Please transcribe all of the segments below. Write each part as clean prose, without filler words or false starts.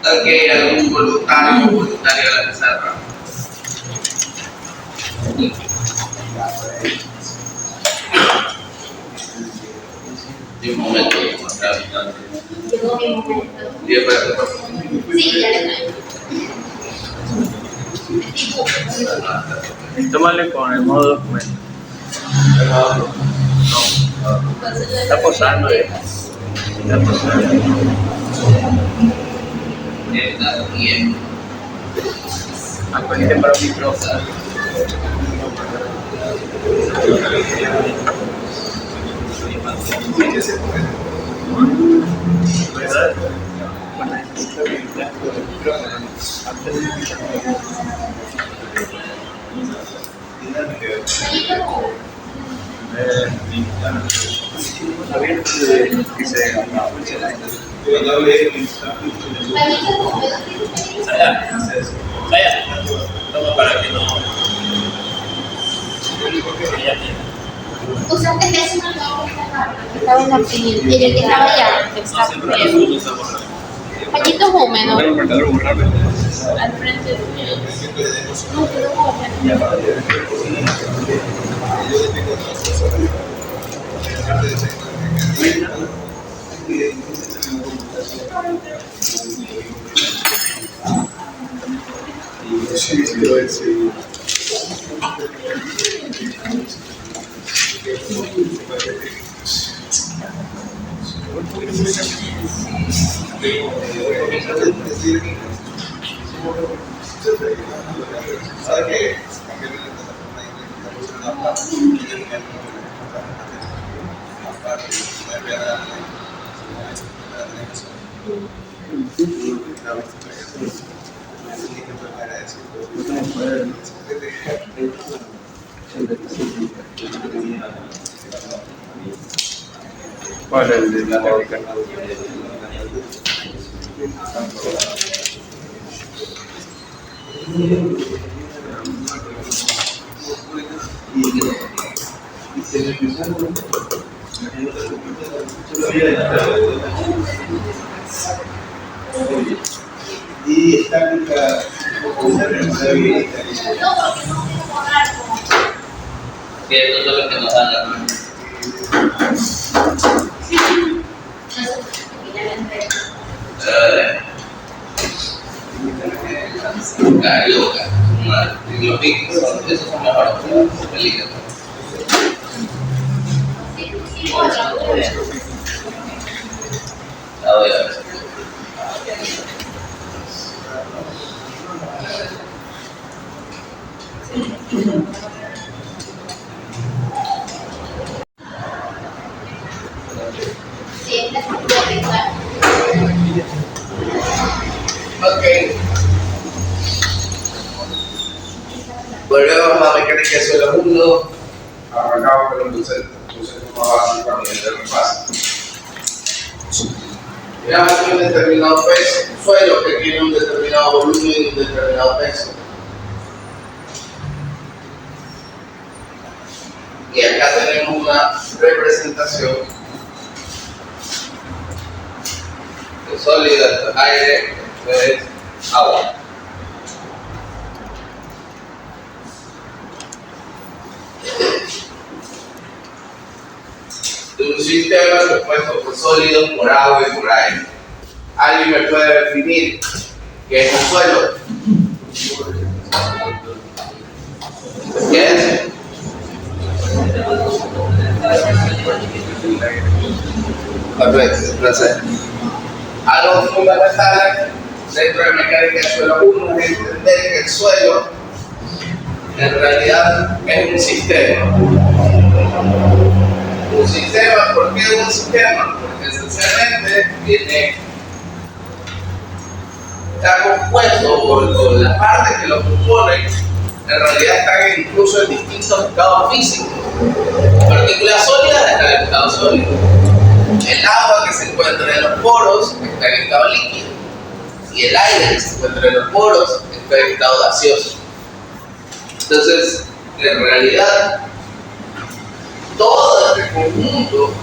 Ok, algún voluntario o voluntaria de la reserva. De un momento, Llegó mi momento. Sí, ya le traigo. Tómale con el modo documento. Está posando, Está posando. está bien. Aprende para un micrófono. ¿Verdad? Toma para que no. Usaste que es estaba en la piel. Ella que estaba allá. Pañitos húmedos. Al frente de no, pero ¿Cuál es el de la América? Y está una responsabilidad. Que esto es lo que nos dan la mano. Carioca, los picos, esos son mejores, peligros. La voy a ver. Ok. Volvemos a mecánica de suelo 1. Arrancamos con un concepto más básico a nivel de repaso. Miramos un determinado peso, suelo que tiene un determinado volumen y un determinado peso. Y acá tenemos una representación de sólido, esto es aire, esto es agua. De un sistema compuesto por sólidos, por agua y por aire. ¿Alguien me puede definir qué es un suelo? ¿Qué es? Correcto, placer. Algo fundamental dentro de mecánica de suelo 1 es entender que el suelo en realidad es un sistema. Un sistema, ¿por qué un sistema? Porque esencialmente está compuesto por las partes que lo componen, en realidad están incluso en distintos estados físicos. Partículas sólidas están en estado sólido. El agua que se encuentra en los poros está en estado líquido. Y el aire que se encuentra en los poros está en estado gaseoso. Entonces, en realidad, todo este conjunto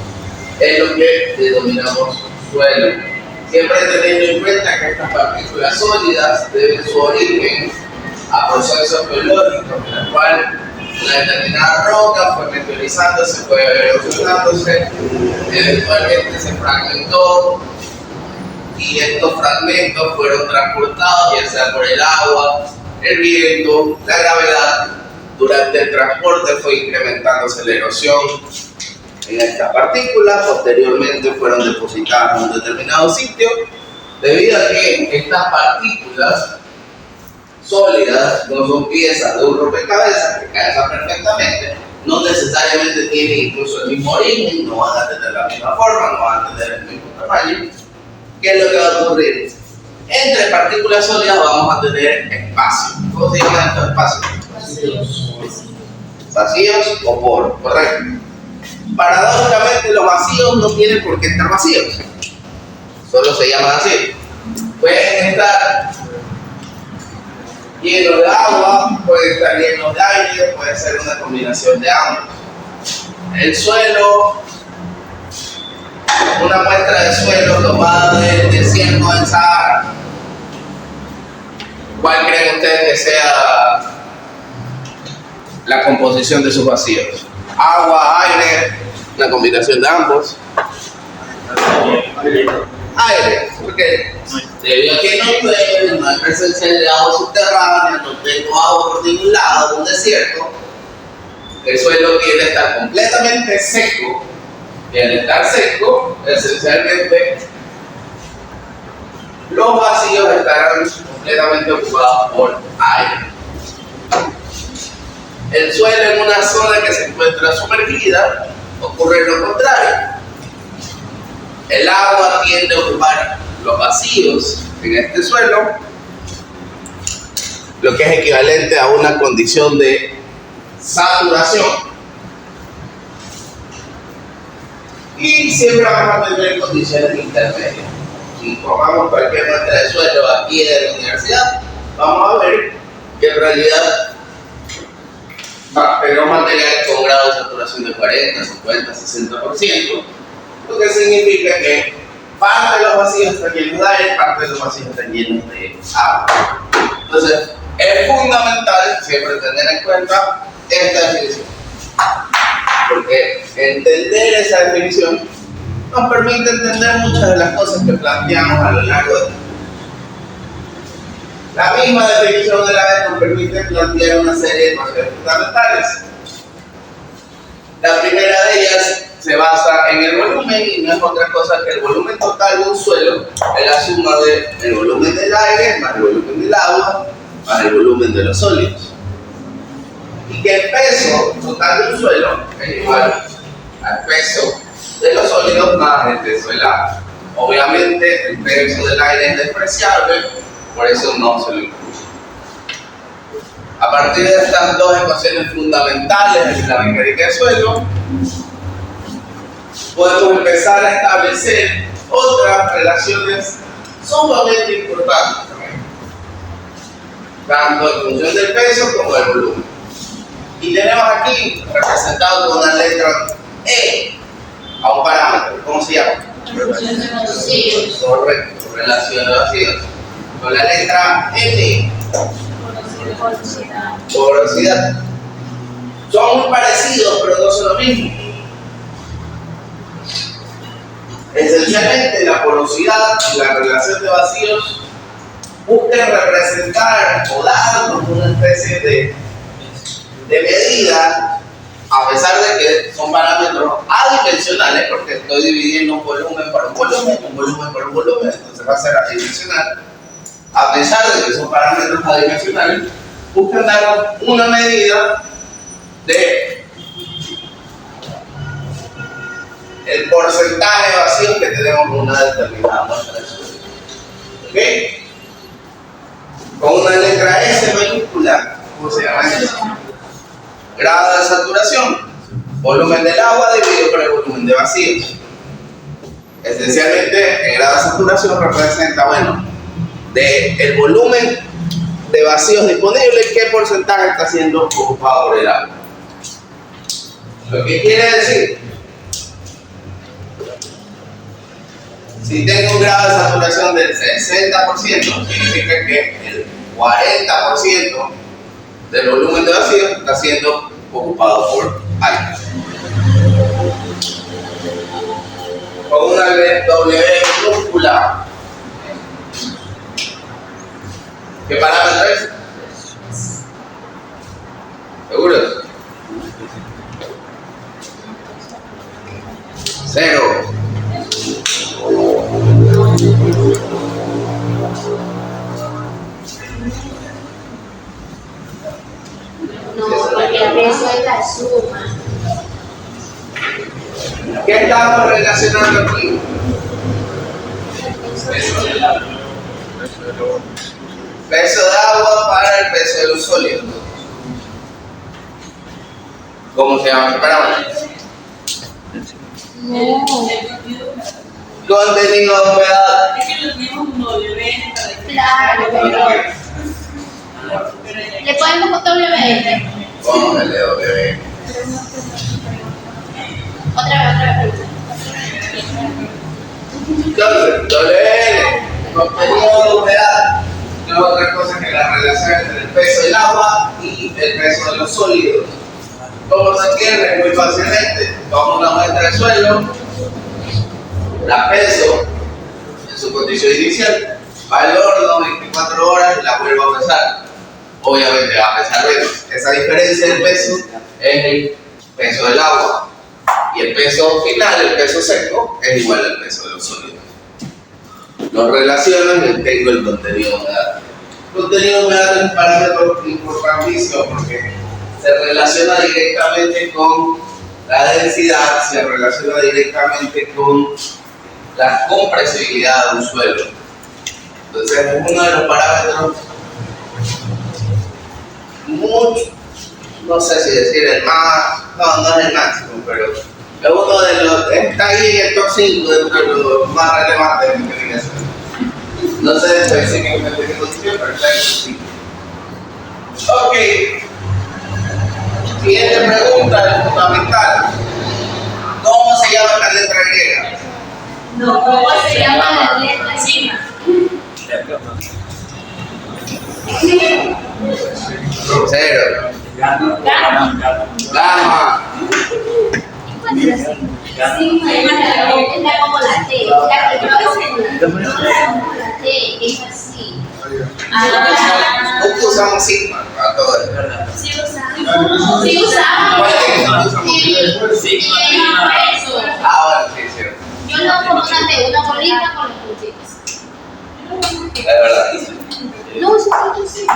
es lo que denominamos suelo. Siempre teniendo en cuenta que estas partículas sólidas deben su origen a procesos geológicos en los cuales una determinada roca fue meteorizándose, fue erosionándose, eventualmente se fragmentó y estos fragmentos fueron transportados ya sea por el agua, el viento, la gravedad. Durante el transporte fue incrementándose la erosión en estas partículas, posteriormente fueron depositadas en un determinado sitio, debido a que estas partículas sólidas no son piezas de un rompecabezas que calzan perfectamente, no necesariamente tienen incluso el mismo origen, no van a tener la misma forma, no van a tener el mismo tamaño. ¿Qué es lo que va a ocurrir? Entre partículas sólidas vamos a tener espacio. ¿Cómo se llaman estos espacios? Vacíos o poros, correcto. Paradójicamente los vacíos no tienen por qué estar vacíos, solo se llaman así. Pueden estar llenos de agua, pueden estar llenos de aire, puede ser una combinación de ambos. El suelo, una muestra de suelo tomada del desierto del Sahara. ¿Cuál creen ustedes que sea la composición de sus vacíos? Agua, aire, una combinación de ambos. Aire, ¿por qué? Debido a que no llueve, no hay presencia de agua subterránea, no tengo agua por ningún lado, un desierto, el suelo tiene que estar completamente seco. Y al estar seco, esencialmente, los vacíos estarán completamente ocupados por aire. El suelo en una zona que se encuentra sumergida ocurre lo contrario. El agua tiende a ocupar los vacíos en este suelo, lo que es equivalente a una condición de saturación. Y siempre vamos a tener condiciones intermedias. Si tomamos cualquier muestra de suelo aquí de la universidad, vamos a ver que en realidad tenemos materiales con grado de saturación de 40, 50, 60%, lo que significa que parte de los vacíos están llenos de aire, parte de los vacíos están llenos de agua. Entonces, es fundamental siempre tener en cuenta esta definición, porque entender esa definición nos permite entender muchas de las cosas que planteamos a lo largo de la misma definición de la vez nos permite plantear una serie de cosas fundamentales. La primera de ellas se basa en el volumen y no es otra cosa que el volumen total de un suelo, es la suma del volumen del aire más el volumen del agua más el volumen de los sólidos. Y que el peso total de un suelo es igual al peso de los sólidos más el peso del agua. Obviamente el peso del aire es despreciable, por eso no se lo incluye. A partir de estas dos ecuaciones fundamentales de la mecánica del suelo, podemos empezar a establecer otras relaciones sumamente importantes también, tanto en función del peso como del volumen. Y tenemos aquí representado con una letra E a un parámetro. ¿Cómo se llama? Relación de vacíos. Correcto, relación de vacíos. Con la letra L, Porosidad. porosidad. Son muy parecidos, pero no son lo mismo. Esencialmente, la porosidad y la relación de vacíos buscan representar o dar como una especie de medida, a pesar de que son parámetros adimensionales, porque estoy dividiendo un volumen por un volumen, un volumen por un volumen, entonces va a ser adimensional. A pesar de que son parámetros adimensionales, buscan dar una medida de el porcentaje de vacíos que tenemos con una determinada muestra de suelo. ¿Ok? Con una letra S mayúscula ¿cómo se llama eso? Grado de saturación. Volumen del agua dividido por el volumen de vacío. Esencialmente, el grado de saturación representa, bueno, del volumen de vacíos disponibles, qué porcentaje está siendo ocupado por el agua. Lo que quiere decir, si tengo un grado de saturación del 60%, significa que el 40% del volumen de vacío está siendo ocupado por aire. Con una W minúscula. ¿Qué parámetro es? ¿Seguros? 0. No, porque el peso es la suma. ¿Qué estamos relacionando aquí? Peso de agua para el peso de los sólidos. ¿Cómo se llama el parámetro? No. Contenido de humedad. Es que lo tenemos como W Claro, pero le podemos WM. Póngale W. Otra vez. Entonces, WN, contenido de humedad, no es otra cosa que la relación entre el peso del agua y el peso de los sólidos. ¿Cómo se entiende? Muy fácilmente. Tomo una muestra de suelo, la peso en su condición inicial, va al horno 24 horas y la vuelvo a pesar. Obviamente va a pesar menos. Esa diferencia de peso es el peso del agua. Y el peso final, el peso seco, es igual al peso de los sólidos. Los relacionan y tengo el contenido de humedad. El contenido de humedad es un parámetro importantísimo porque se relaciona directamente con la densidad, se relaciona directamente con la compresibilidad de un suelo. Entonces es uno de los parámetros mucho, no sé si decir el más, no es el máximo, pero es uno de los, está ahí en el top 5 dentro de los más relevantes de mi investigación. No sé específicamente qué condición, pero está en el 5. Ok. Siguiente pregunta, es fundamental. ¿Cómo se llama esta letra griega? No, ¿Cómo se llama la letra encima? Cero. Gamma. Gamma. Sí, es como la T. La que no es como la T, es así. Nunca usamos sigma para todo eso. Sí usamos. Sí usamos. Eso. Ahora sí, cierto. Yo lo pongo una T, una bolita con los puntitos. Es verdad. No, eso sí.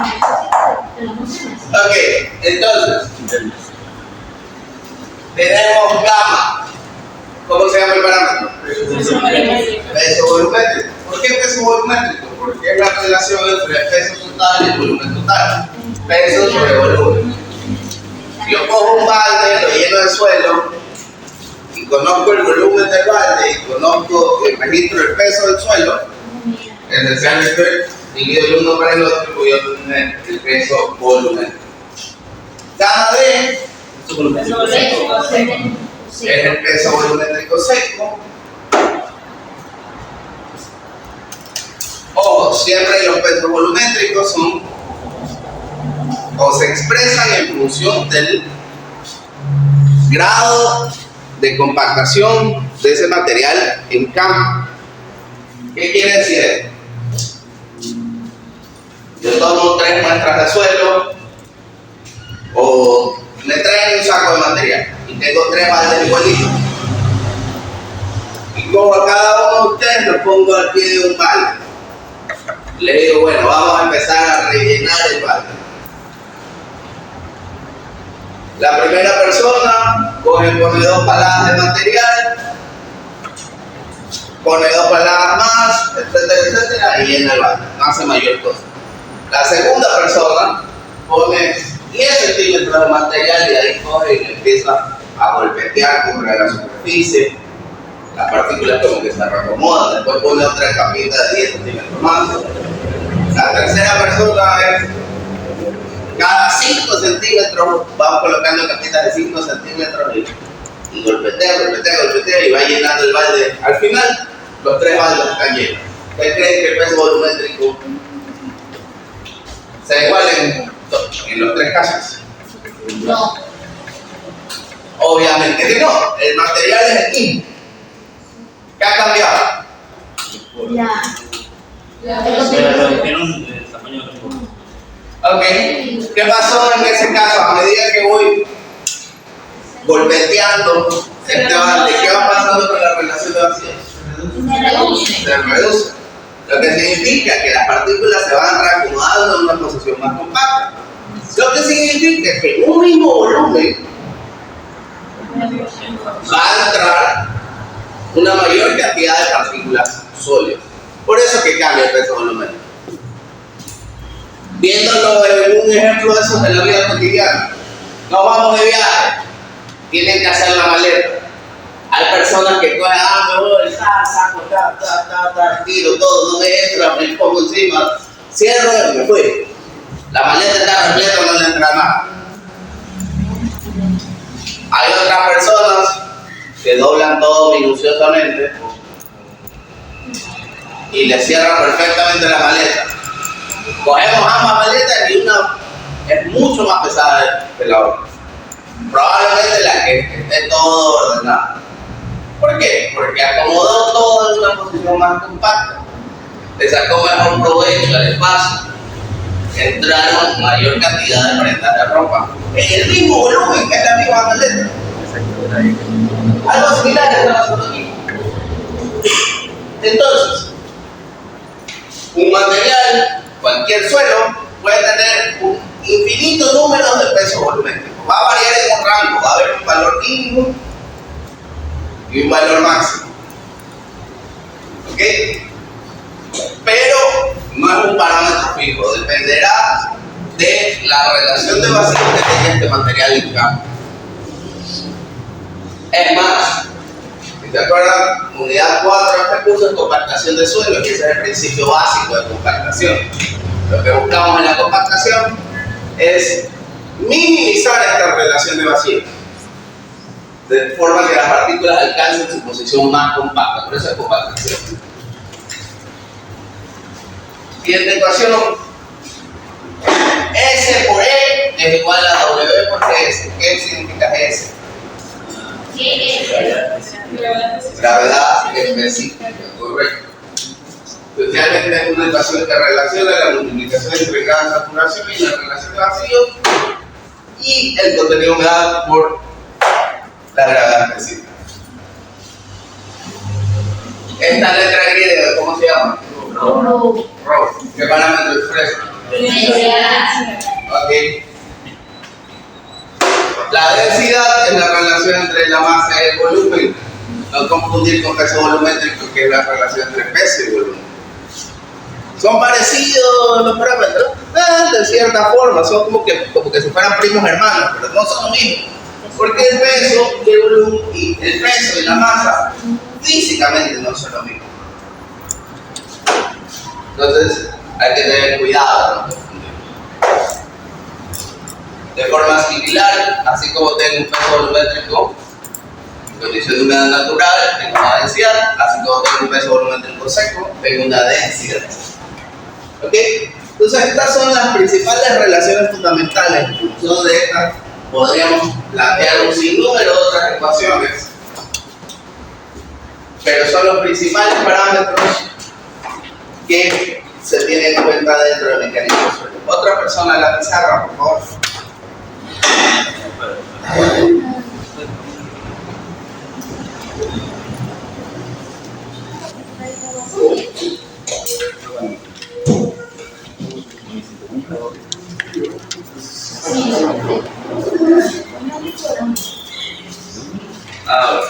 Ok, entonces, tenemos gamma. ¿Cómo se llama el parámetro? Peso volumétrico. ¿Por qué peso volumétrico? Porque es la relación entre el peso total y el volumen total. Peso sobre volumen. Si yo cojo un balde, lo lleno de suelo y conozco el volumen del balde y conozco el registro del peso del suelo, esencialmente divido el uno para el otro y voy a obtener el peso volumétrico. Gamma D es el peso volumétrico seco. Ojo, siempre los pesos volumétricos son o se expresan en función del grado de compactación de ese material en campo. ¿Qué quiere decir esto? Yo tomo 3 muestras de suelo o me traen un saco de material y tengo 3 baldes igualitos. Y como a cada uno de ustedes lo pongo al pie de un balde. Le digo, bueno, vamos a empezar a rellenar el balde. La primera persona pone 2 paladas de material, pone 2 paladas más, etcétera, y llena el balde. No hace mayor cosa. La segunda persona pone 10 centímetros de material y ahí coge y empieza a golpetear contra la superficie. Las partículas como que se reacomodan, después pone otra capita de 10 centímetros más. La tercera persona es cada 5 centímetros, vamos colocando capitas de 5 centímetros y golpetea y va llenando el balde. Al final, los 3 baldes están llenos. ¿Ustedes creen que el peso volumétrico se iguala en los 3 casos? No. Obviamente que no, el material es el mismo. ¿Qué ha cambiado? La Se redujeron el tamaño de los cuerpos. Ok, ¿qué pasó en ese caso? A medida que voy golpeteando este balde, ¿qué va pasando con la relación de vacío? Se reduce. Lo que significa que las partículas se van reacomodando en una posición más compacta. Lo que significa que en un mismo volumen va a entrar una mayor cantidad de partículas sólidas. Por eso que cambia el peso volumétrico. Viéndolo en un ejemplo de esos de la vida cotidiana, nos vamos de viaje, tienen que hacer la maleta. Hay personas que cogen, me voy, saco, tiro todo, no me entra, me pongo encima, cierro y me fui. La maleta está repleta, no le entra nada. Hay otras personas que doblan todo minuciosamente y le cierran perfectamente la maleta. Cogemos ambas maletas y una es mucho más pesada que la otra. Probablemente la que esté todo ordenado. ¿Por qué? Porque acomodó todo en una posición más compacta. Le sacó mejor provecho al espacio. Entraron mayor cantidad de prendas de ropa en el mismo volumen que es la misma maleta. Algo similar que está pasando aquí. Entonces, un material, cualquier suelo, puede tener un infinito número de pesos volumétricos. Va a variar en un rango, va a haber un valor mínimo y un valor máximo. ¿Ok? Pero no es un parámetro fijo, dependerá de la relación de vacío que tenga este material en campo. Es más, si te acuerdas, unidad 4 de este curso es compactación de suelo, que ese es el principio básico de compactación. Lo que buscamos en la compactación es minimizar esta relación de vacío, de forma que las partículas alcancen su posición más compacta, por eso es compactación. Siguiente ecuación, S por E es igual a W por GS. ¿Qué significa S? ¿Qué es? Gravedad específica, correcto. Especialmente es una ecuación que relaciona la multiplicación entre grado de saturación y la relación de vacío y el contenido de humedad por la gravedad específica. Esta letra griega, ¿cómo se llama? Rho. ¿Qué parámetro expresa? Ok. La densidad es la relación entre la masa y el volumen. No confundir con peso volumétrico, que es la relación entre peso y volumen. ¿Son parecidos los parámetros? De cierta forma, son como que si fueran primos hermanos, pero no son lo mismo. Porque el peso y el volumen, y el peso y la masa físicamente no son lo mismo. Entonces hay que tener cuidado de no confundir. De forma similar, así como tengo un peso volumétrico en condición de humedad natural, tengo una densidad, así como tengo un peso volumétrico seco, tengo una densidad. ¿Ok? Entonces estas son las principales relaciones fundamentales. En función de estas podríamos plantear un sinnúmero de otras ecuaciones, pero son los principales parámetros que se tienen en cuenta dentro del mecanismo de suelo. Otra persona en la pizarra, por favor. Ahora,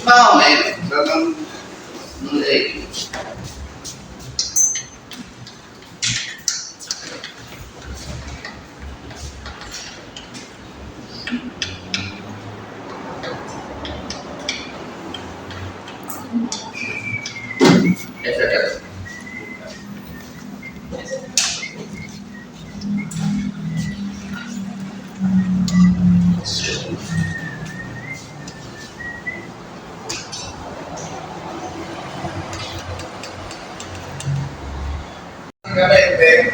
más o menos, no FKC. Básicamente,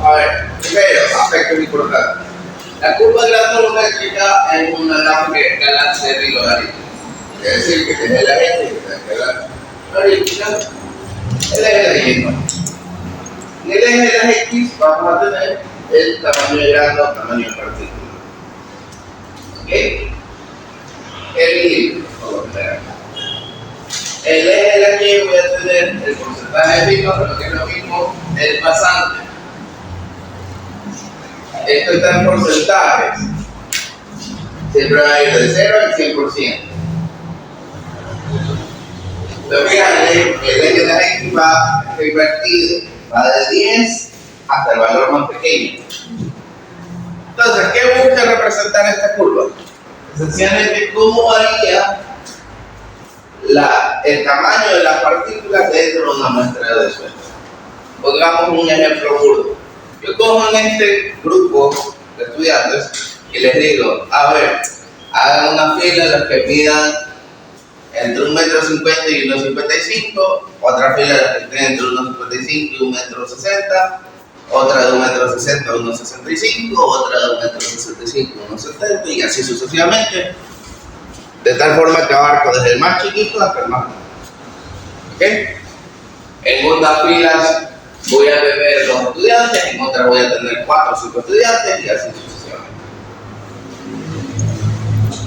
a ver, primero, aspectos importantes. La curva granulométrica es una gráfica que escala serie y logaritmo. Es decir, que tiene la gente que tiene que la logaritmo, el eje de y. En el eje de las X vamos a tener el tamaño de grano o tamaño de partícula. ¿Ok? El Y, por lo general. El eje de la Y voy a tener el porcentaje de pico, pero que es lo mismo el pasante. Esto está en porcentajes. Siempre va a ir de 0 al 100%. Entonces, fíjate, el eje de la X va invertido, va de 10 hasta el valor más pequeño. Entonces, ¿qué busca representar esta curva? Esencialmente, ¿cómo varía el tamaño de las partículas dentro de una muestra de suelo? Pongamos un ejemplo burdo. Yo cojo en este grupo de estudiantes y les digo, a ver, hagan una fila de los que midan entre 1,50 m y 1,55 m, otra fila de los que estén entre 1,55 m y 1,60 m, otra de 1,60 m a 1,65 m, otra de 1,65 m a 1,70 m y así sucesivamente, de tal forma que abarco desde el más chiquito hasta el más grande. ¿Ok? En unas filas voy a tener 2 estudiantes, en otras voy a tener 4 o 5 estudiantes y así sucesivamente.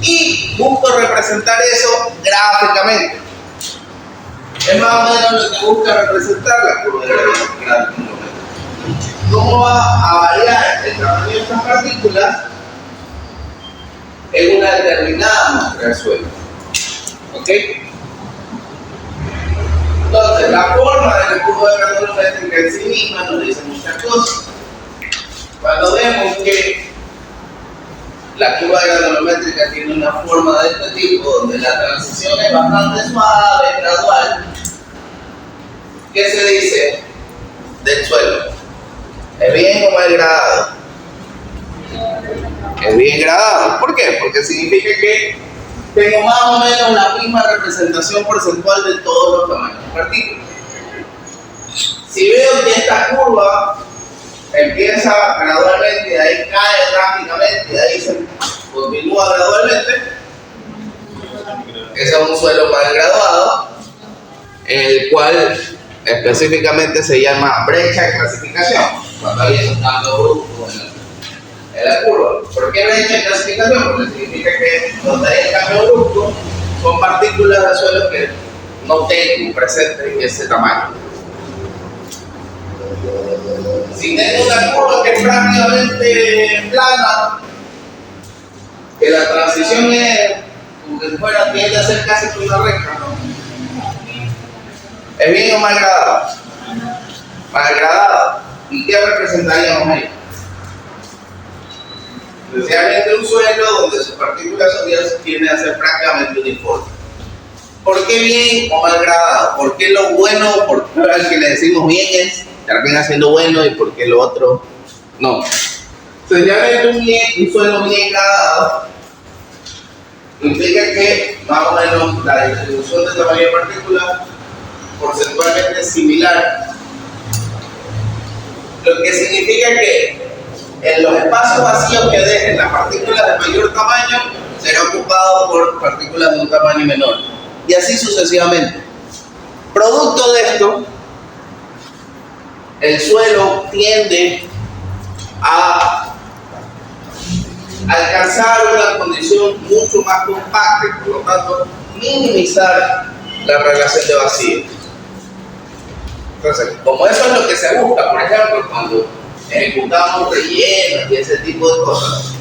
Y busco representar eso gráficamente. Es más o menos lo que busca representar la curva de la. ¿Cómo va a variar el tamaño de estas partículas en una determinada muestra de suelo? ¿Ok? Entonces, la forma de la curva de granulométrica en sí misma nos dice muchas cosas. Cuando vemos que la curva de granulométrica tiene una forma de este tipo, donde la transición es bastante suave, gradual, ¿qué se dice del suelo? ¿Es bien o mal gradado? Es bien gradado. ¿Por qué? Porque significa que tengo más o menos la misma representación porcentual de todos los tamaños de partículas. Si veo que esta curva empieza gradualmente, de ahí cae drásticamente, de ahí se continúa gradualmente, ese es un suelo mal graduado, el cual específicamente se llama brecha de clasificación, cuando hay un cambio brusco en la curva. ¿Por qué brecha de clasificación? Porque significa que donde hay el cambio brusco son partículas de suelo que no tengo presente ese tamaño. Si tengo una curva que es prácticamente plana, que la transición es como que si fuera, tiende a ser casi una recta, ¿no? ¿Es bien o mal gradado? Mal gradado. ¿Y qué representaríamos ahí? Especialmente un suelo donde sus partículas sólidas tienden a ser prácticamente uniformes. ¿Por qué bien o mal gradado? ¿Por qué lo bueno, por qué al que le decimos bien es termina siendo bueno y por qué lo otro no? Especialmente un suelo bien gradado implica que más o menos la distribución de tamaño de partículas porcentualmente es similar, lo que significa que en los espacios vacíos que dejen las partículas de mayor tamaño será ocupado por partículas de un tamaño menor y así sucesivamente. Producto de esto, el suelo tiende a alcanzar una condición mucho más compacta y por lo tanto minimizar la relación de vacío. Entonces, como eso es lo que se busca, por ejemplo, cuando ejecutamos rellenos y ese tipo de cosas,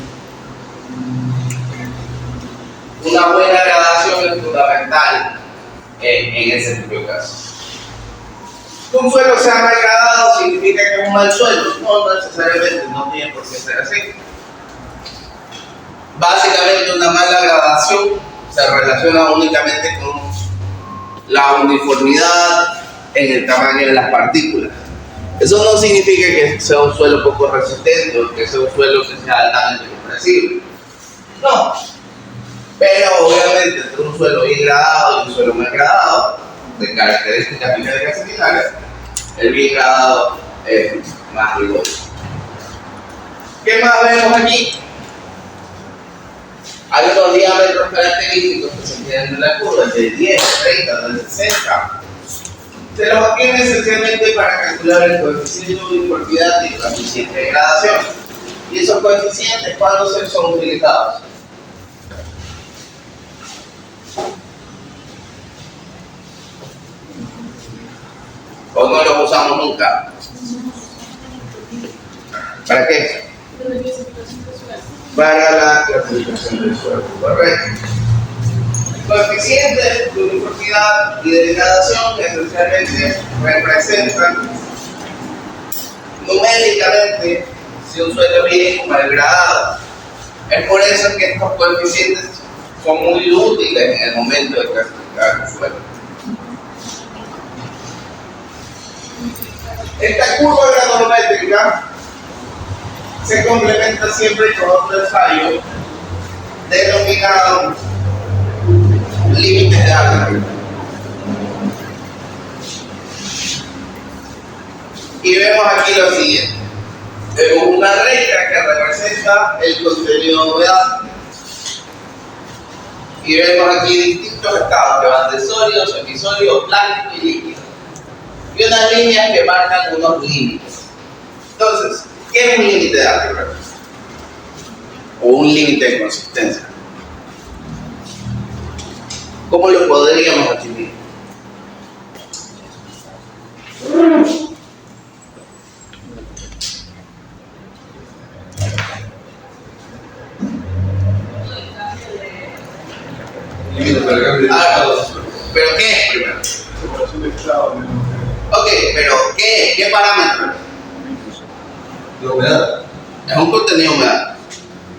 una buena gradación es fundamental en ese tipo de casos. Que un suelo sea mal gradado significa que es un mal suelo. No necesariamente, no tiene por qué ser así. Básicamente una mala gradación se relaciona únicamente con la uniformidad en el tamaño de las partículas. Eso no significa que sea un suelo poco resistente o que sea un suelo que sea altamente compresible. No. Pero obviamente entre un suelo bien gradado y un suelo mal gradado, de características mecánicas similares, el bien gradado es más rigoso. ¿Qué más vemos aquí? Hay unos diámetros característicos que se tienen en la curva, de 10, 30, de 60. Se los obtiene esencialmente para calcular el coeficiente de uniformidad y el coeficiente de gradación. Y esos coeficientes, ¿cuándo son utilizados? ¿O no los usamos nunca? ¿Para qué? Para la clasificación del suelo, correcto. Coeficientes de uniformidad y de degradación que esencialmente representan numéricamente si un suelo es bien o mal gradado. Es por eso que estos coeficientes son muy útiles en el momento de clasificar el suelo. Esta curva granulométrica se complementa siempre con otro ensayo denominado límites de álgebra. Y vemos aquí lo siguiente. Vemos una recta que representa el contenido de humedad. Y vemos aquí distintos estados que van de sólido, semisólido, plástico y líquido. Y unas líneas que marcan unos límites. Entonces, ¿qué es un límite de álgebra? O un límite de consistencia. ¿Cómo lo podríamos definir? ¿Pero qué es primero? Ok, pero ¿qué es? ¿Qué parámetro? La humedad. Es un contenido de humedad.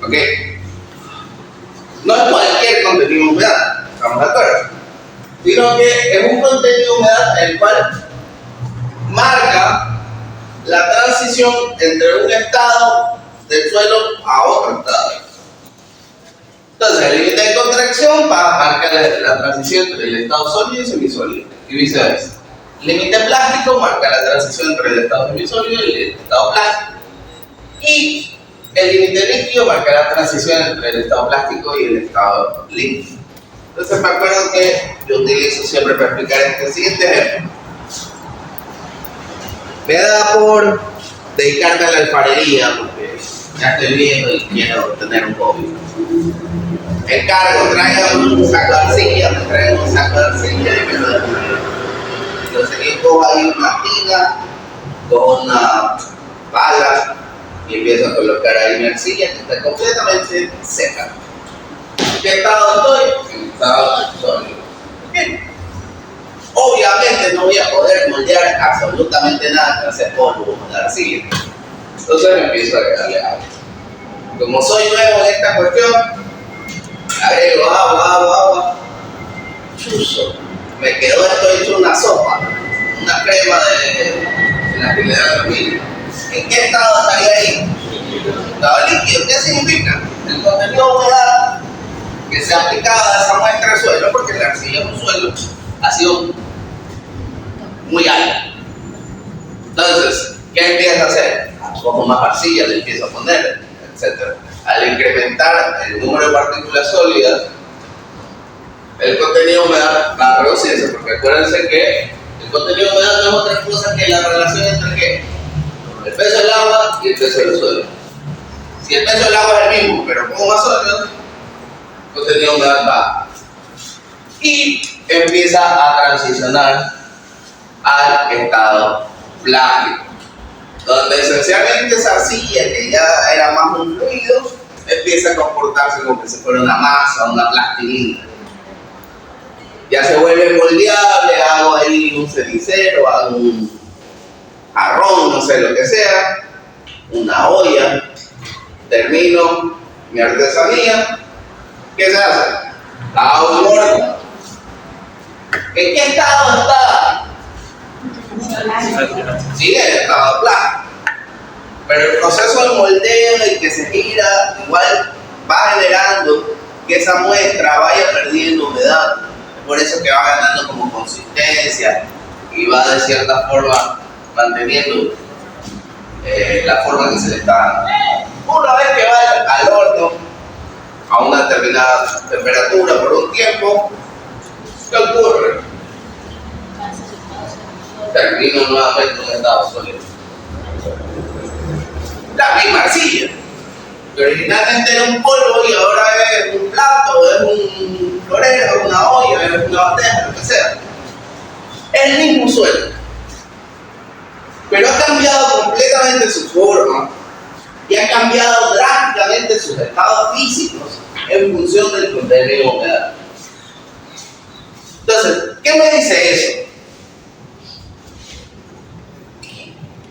¿Ok? No es cualquier contenido de humedad, ¿estamos de acuerdo? Sino que es un contenido de humedad el cual marca la transición entre un estado del suelo a otro estado. Entonces, el límite de contracción marca la transición entre el estado sólido y semisólido, y viceversa. El límite plástico marca la transición entre el estado semisólido y el estado plástico. Y el límite líquido marca la transición entre el estado plástico y el estado líquido. Entonces me acuerdo que yo utilizo siempre para explicar este siguiente ejemplo. Me da por dedicarme a la alfarería porque ya estoy viejo y quiero tener un hobby. Encargo, traigan un saco de arcilla, me traen un saco de arcilla y me lo dejan. Entonces yo cojo ahí una tina con una pala y empiezo a colocar ahí mi arcilla que está completamente seca. ¿En qué estado estoy? En estado sólido. Bien. Obviamente no voy a poder moldear absolutamente nada que hacer polvo con la arcilla. Entonces me empiezo a agregarle agua. Como soy nuevo en esta cuestión, agrego agua. Chuzo. Me quedó esto hecho una sopa, una crema de la que le da la familia. ¿En qué estado estaría ahí? Estaba líquido. ¿Qué significa? El contenido de humedad que se aplicaba a esa muestra de suelo, porque la arcilla es un suelo, ha sido muy alto. Entonces, ¿qué empieza a hacer? Cojo más arcilla, le empiezo a poner, etc. Al incrementar el número de partículas sólidas, el contenido de humedad va a reducirse, porque acuérdense que el contenido de humedad no es otra cosa que la relación entre ¿qué? El peso del agua y el peso del suelo. Si el peso del agua es el mismo, pero como más sólido, el contenido de humedad baja. Y empieza a transicionar al estado plástico, donde esencialmente esa arcilla, que ya era más un fluido, empieza a comportarse como que si fuera una masa, una plastilina. Ya se vuelve moldeable, hago ahí un cenicero, hago un jarrón, no sé lo que sea, una olla, termino mi artesanía. ¿Qué se hace? Hago un horno. ¿En qué estado está? Sigue en estado plástico. Pero el proceso de moldeo y que se gira, igual va generando que esa muestra vaya perdiendo humedad. Es por eso que va ganando como consistencia y va de cierta forma manteniendo la forma que se le está dando. Una vez que va al horno a una determinada temperatura por un tiempo, ¿qué ocurre? Termina nuevamente un estado sólido. La misma arcilla, que originalmente era un polvo y ahora es un plato, es un florero, es una olla, es una bandeja, lo que sea. Es el mismo suelo, pero ha cambiado completamente su forma y ha cambiado drásticamente sus estados físicos en función del contenido de humedad. Entonces, ¿qué me dice eso?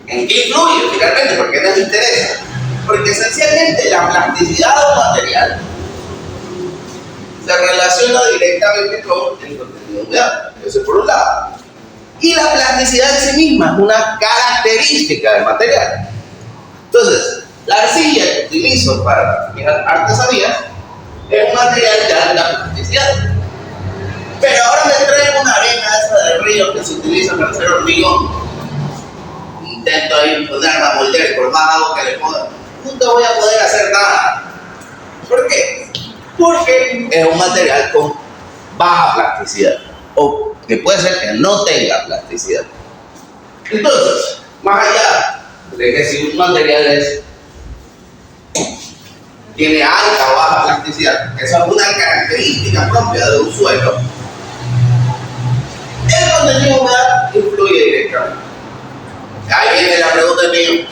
¿En qué influye finalmente? ¿Por qué nos interesa? Porque esencialmente la plasticidad de un material se relaciona directamente con el contenido de humedad. Eso es por un lado. Y la plasticidad en sí misma es una característica del material. Entonces, la arcilla que utilizo para mis artesanías es un material de alta plasticidad. Pero ahora me traigo una arena esa del río que se utiliza para hacer hormigón. Intento ahí ponerla a moldear y por más agua que le ponga, nunca voy a poder hacer nada. ¿Por qué? Porque es un material con baja plasticidad o que puede ser que no tenga plasticidad. Entonces, más allá de que si un material tiene alta o baja plasticidad, que eso es una característica propia de un suelo, el contenido de humedad influye directamente. Ahí viene la pregunta mía.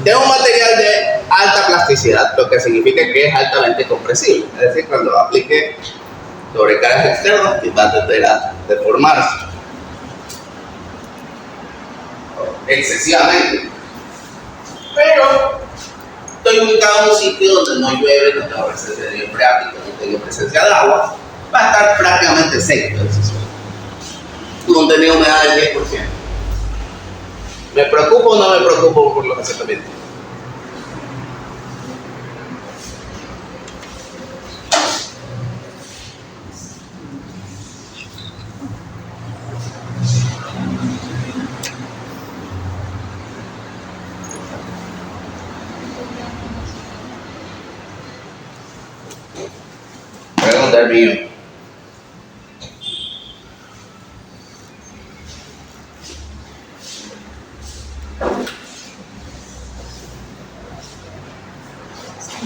Es un material de alta plasticidad, lo que significa que es altamente compresible. Es decir, cuando lo aplique sobre cargas externas, va a tender a deformarse excesivamente. Pero estoy ubicado en un sitio donde no llueve, no tengo presencia de freático, no tengo presencia de agua, va a estar prácticamente seco el suelo. Su contenido de humedad del 10%. ¿Me preocupo o no me preocupo por los asentamientos? Pregunta mío.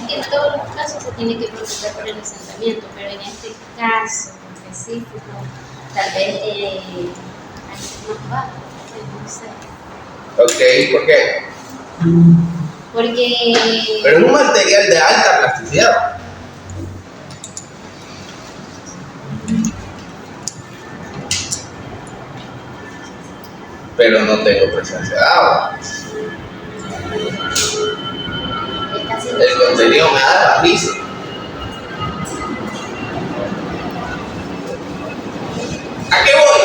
En todos los casos se tiene que preocupar por el asentamiento, pero en este caso específico, tal vez hay más bajo, no sé. Ok, ¿por qué? Porque Pero es un material de alta plasticidad. Pero no tengo presencia de agua. El contenido me da bajísimo. ¿A qué voy?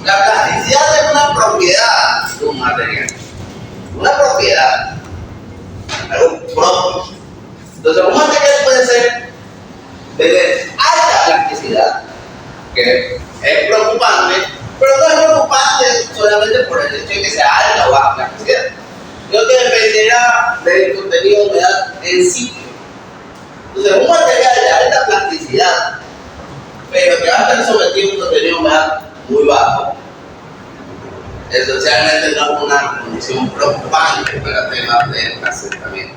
La plasticidad es una propiedad de un material. Una propiedad. Algo propio. Entonces, un material puede ser de alta plasticidad, que es preocupante, pero no es preocupante solamente por el hecho de que sea alta o baja plasticidad. Creo que dependerá del contenido de humedad en sí. Entonces, un material de alta plasticidad, pero que va a estar sometido a un contenido de humedad muy bajo, esencialmente no es una condición preocupante para temas de asentamiento.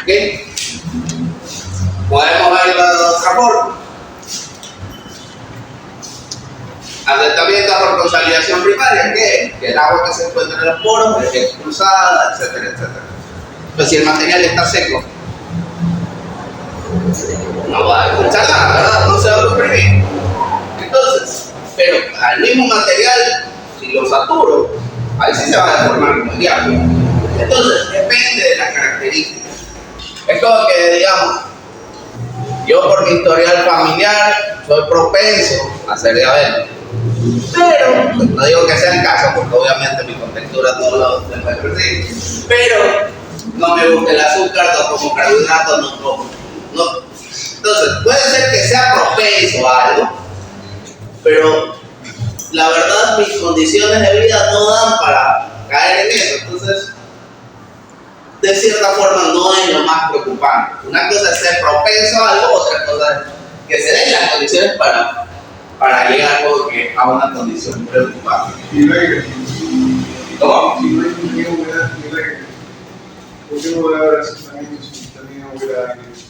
¿Ok? Podemos verlo de otra forma. Asentamiento por consolidación primaria, ¿qué es? Que el agua que se encuentra en los poros es expulsada, etcétera, etcétera. Pues si el material está seco, no va a expulsar nada, ¿verdad? No se va a comprimir. Entonces, pero al mismo material, si lo saturo, ahí sí se va a deformar como el diablo. Entonces, depende de las características. Es como que, digamos, yo por mi historial familiar soy propenso a ser diabético. Pero, pues, no digo que sea el caso, porque obviamente mi contextura no lo demuestra así. Pero no me gusta el azúcar, no como carbohidratos, no como. No. Entonces, puede ser que sea propenso a algo, pero la verdad mis condiciones de vida no dan para caer en eso. Entonces, de cierta forma no es lo más preocupante. Una cosa es ser propenso a algo, otra cosa es que se den las condiciones para llegar a una condición preocupante. Y reggae. ¿Cómo? Si no hay ni humedad ni reggae, ¿por qué no va a haber asentamientos si también hay humedad en eso?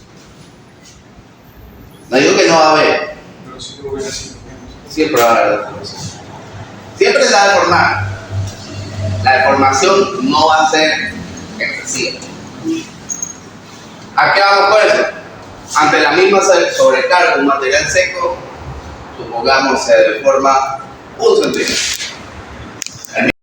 No digo que no va a haber, Pero si no hubiera asentamientos. siempre va a haber deformación. Siempre se va a deformar. La deformación no va a ser excesiva. ¿A qué vamos con eso? Ante la misma sobrecarga de un material seco, supongamos se deforma un centímetro.